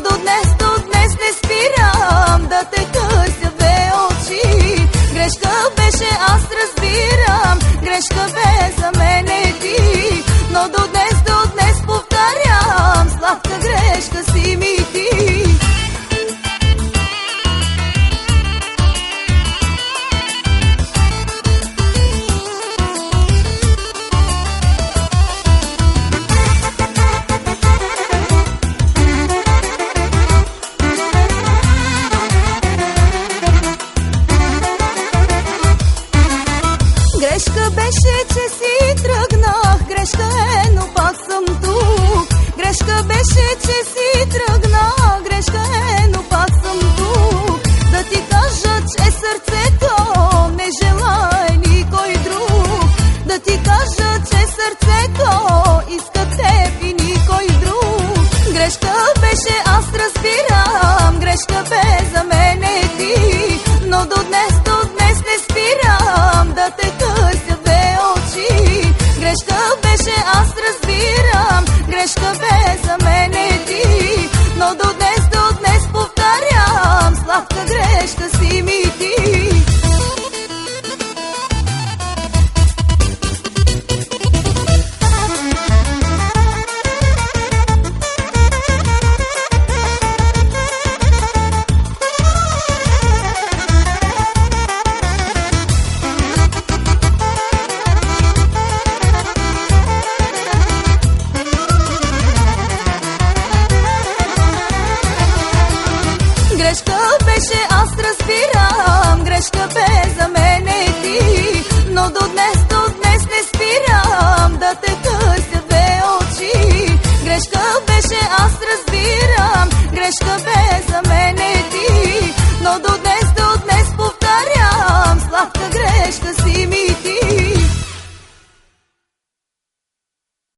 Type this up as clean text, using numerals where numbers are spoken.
до днес не спирам да те търся в две очи. Грешка беше, аз разбирам, грешка бе за мене ти, но до днес повтарям, сладка грешка си ми ти. Грешка беше, че си тръгнах, грешка е, но пак съм тук. Грешка беше, че си тръгнах, грешка е, но пак съм тук. Да ти кажа, че сърцето не желае никой друг. Да ти кажа, че сърцето иска теб и никой друг. Грешка беше, аз разбирам, грешка бе за мене ти, но до днес не спирам да те търся в две очи. Грешка беше, аз разбирам, грешка бе за мене ти, но до днес повтарям, сладка грешка си ми ти. Грешка беше, аз разбирам, грешка бе за мене ти, но до днес не спирам да те търся в две очи. Грешка беше, аз разбирам, грешка бе за мене ти, но до